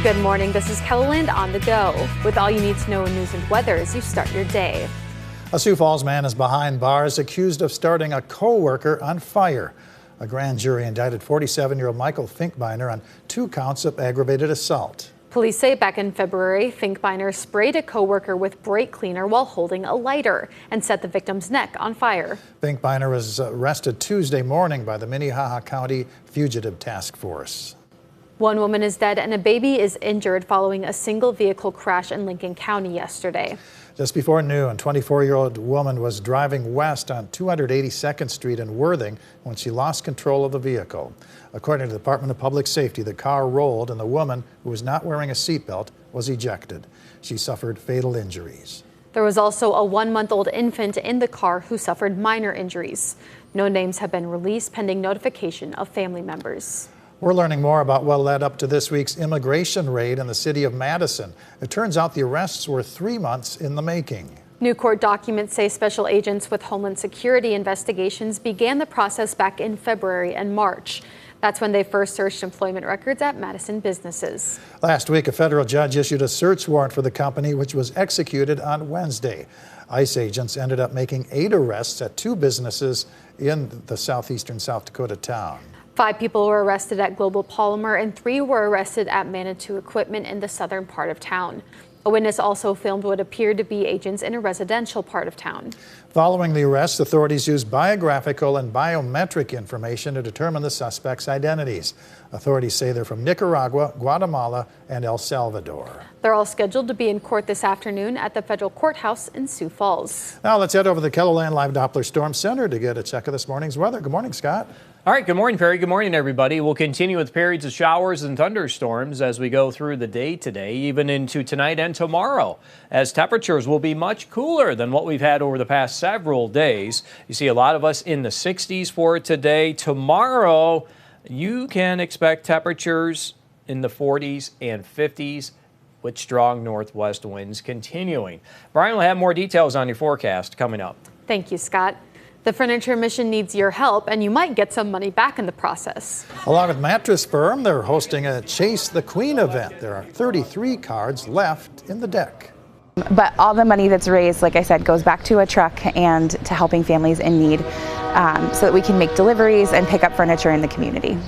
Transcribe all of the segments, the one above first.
Good morning, this is Keloland on the go. With all you need to know in news and weather as you start your day. A Sioux Falls man is behind bars accused of starting a co-worker on fire. A grand jury indicted 47-year-old Michael Finkbeiner on 2 counts of aggravated assault. Police say back in February, Finkbeiner sprayed a co-worker with brake cleaner while holding a lighter and set the victim's neck on fire. Finkbeiner was arrested Tuesday morning by the Minnehaha County Fugitive Task Force. 1 woman is dead and a baby is injured following a single vehicle crash in Lincoln County yesterday. Just before noon, a 24-year-old woman was driving west on 282nd Street in Worthing when she lost control of the vehicle. According to the Department of Public Safety, the car rolled and the woman, who was not wearing a seatbelt, was ejected. She suffered fatal injuries. There was also a 1-month-old infant in the car who suffered minor injuries. No names have been released pending notification of family members. We're learning more about what led up to this week's immigration raid in the city of Madison. It turns out the arrests were 3 months in the making. New court documents say special agents with Homeland Security investigations began the process back in February and March. That's when they first searched employment records at Madison businesses. Last week, a federal judge issued a search warrant for the company, which was executed on Wednesday. ICE agents ended up making 8 arrests at 2 businesses in the southeastern South Dakota town. 5 people were arrested at Global Polymer and 3 were arrested at Manitou Equipment in the southern part of town. A witness also filmed what appeared to be agents in a residential part of town. Following the arrest, authorities used biographical and biometric information to determine the suspects' identities. Authorities say they're from Nicaragua, Guatemala, and El Salvador. They're all scheduled to be in court this afternoon at the federal courthouse in Sioux Falls. Now let's head over to the Keloland Live Doppler Storm Center to get a check of this morning's weather. Good morning, Scott. All right, good morning, Perry. Good morning, everybody. We'll continue with periods of showers and thunderstorms as we go through the day today, even into tonight and tomorrow, as temperatures will be much cooler than what we've had over the past several days. You see a lot of us in the 60s for today. Tomorrow, you can expect temperatures in the 40s and 50s with strong northwest winds continuing. Brian will have more details on your forecast coming up. Thank you, Scott. The furniture mission needs your help, and you might get some money back in the process. Along with Mattress Firm, they're hosting a Chase the Queen event. There are 33 cards left in the deck. But all the money that's raised, like I said, goes back to a truck and to helping families in need so that we can make deliveries and pick up furniture in the community.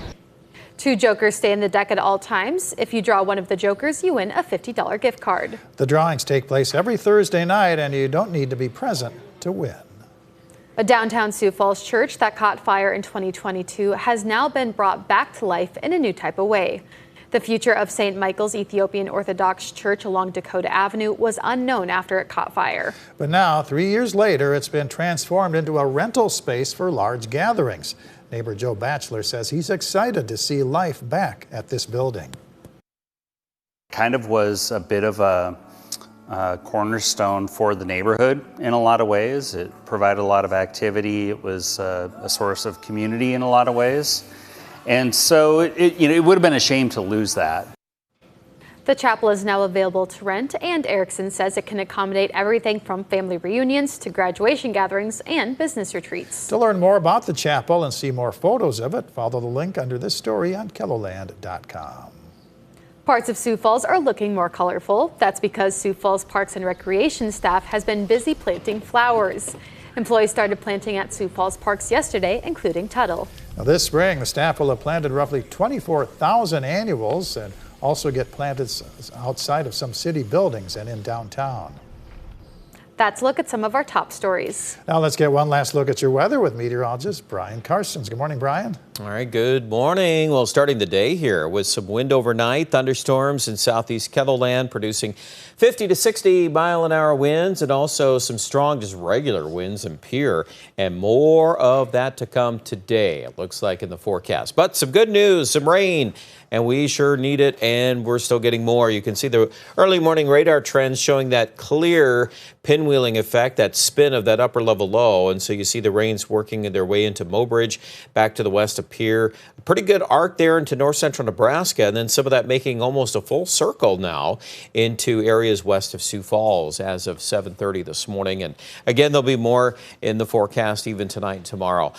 2 jokers stay in the deck at all times. If you draw one of the jokers, you win a $50 gift card. The drawings take place every Thursday night, and you don't need to be present to win. A downtown Sioux Falls church that caught fire in 2022 has now been brought back to life in a new type of way. The future of St. Michael's Ethiopian Orthodox Church along Dakota Avenue was unknown after it caught fire. But now, 3 years later, it's been transformed into a rental space for large gatherings. Neighbor Joe Batchelor says he's excited to see life back at this building. Kind of was a bit of a cornerstone for the neighborhood in a lot of ways. It provided a lot of activity. It was a source of community in a lot of ways. And so it would have been a shame to lose that. The chapel is now available to rent, and Erickson says it can accommodate everything from family reunions to graduation gatherings and business retreats. To learn more about the chapel and see more photos of it, follow the link under this story on Keloland.com. Parts of Sioux Falls are looking more colorful. That's because Sioux Falls Parks and Recreation staff has been busy planting flowers. Employees started planting at Sioux Falls Parks yesterday, including Tuttle. Now this spring, the staff will have planted roughly 24,000 annuals and also get planted outside of some city buildings and in downtown. That's a look at some of our top stories. Now let's get one last look at your weather with meteorologist Brian Carstens. Good morning, Brian. All right, good morning. Well, starting the day here with some wind overnight, thunderstorms in southeast Keloland producing 50 to 60 mile-an-hour winds and also some strong, just regular winds in Pierre, and more of that to come today, it looks like in the forecast. But some good news, some rain, and we sure need it, and we're still getting more. You can see the early morning radar trends showing that clear pinwheeling effect, that spin of that upper level low, and so you see the rains working their way into Mobridge, back to the west of Pierre. A pretty good arc there into north central Nebraska, and then some of that making almost a full circle now into areas west of Sioux Falls as of 7:30 this morning. And again, there'll be more in the forecast even tonight and tomorrow.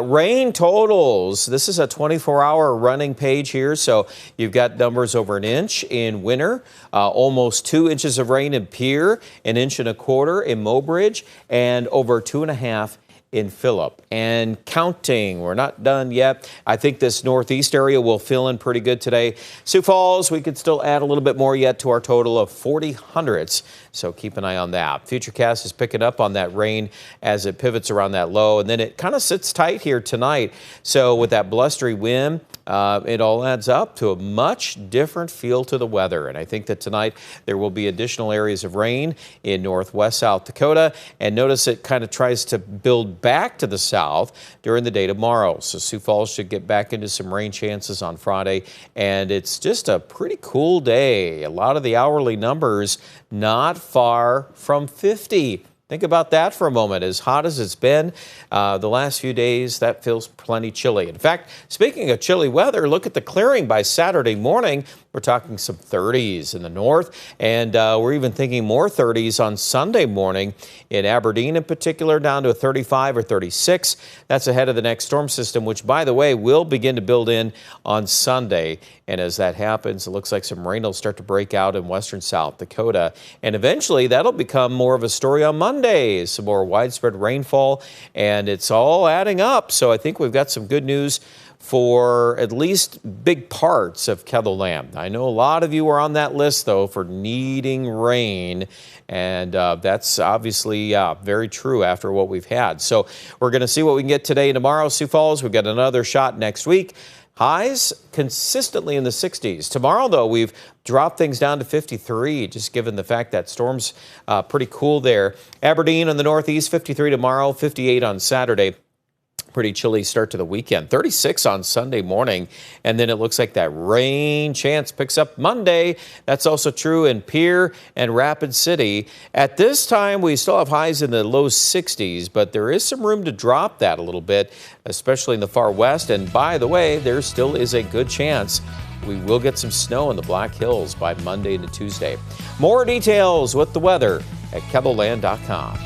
Rain totals, this is a 24-hour running page here, so So you've got numbers over an inch in Winter, almost 2 inches of rain in Pierre, 1.25 inches in Mobridge, and over 2.5 in Phillip. And counting, we're not done yet. I think this northeast area will fill in pretty good today. Sioux Falls, we could still add a little bit more yet to our total of 40 hundredths. So keep an eye on that. Futurecast is picking up on that rain as it pivots around that low, and then it kind of sits tight here tonight. So with that blustery wind, it all adds up to a much different feel to the weather. And I think that tonight there will be additional areas of rain in northwest South Dakota. And notice it kind of tries to build back to the south during the day tomorrow. So Sioux Falls should get back into some rain chances on Friday. And it's just a pretty cool day. A lot of the hourly numbers not far from 50. Think about that for a moment. As hot as it's been the last few days, that feels plenty chilly. In fact, speaking of chilly weather, look at the clearing by Saturday morning. We're talking some 30s in the north, and we're even thinking more 30s on Sunday morning in Aberdeen in particular, down to a 35 or 36. That's ahead of the next storm system, which, by the way, will begin to build in on Sunday. And as that happens, it looks like some rain will start to break out in western South Dakota. And eventually, that'll become more of a story on Monday. Some more widespread rainfall, and it's all adding up. So I think we've got some good news for at least big parts of Kettleland. I know a lot of you are on that list, though, for needing rain, and that's obviously very true after what we've had. So we're going to see what we can get today and tomorrow. Sioux Falls, we've got another shot next week. Highs consistently in the 60s. Tomorrow, though, we've dropped things down to 53, just given the fact that storm's pretty cool there. Aberdeen on the northeast, 53 tomorrow, 58 on Saturday. Pretty chilly start to the weekend. 36 on Sunday morning, and then it looks like that rain chance picks up Monday. That's also true in Pierre and Rapid City. At this time, we still have highs in the low 60s, but there is some room to drop that a little bit, especially in the far west. And by the way, there still is a good chance we will get some snow in the Black Hills by Monday to Tuesday. More details with the weather at kettleland.com.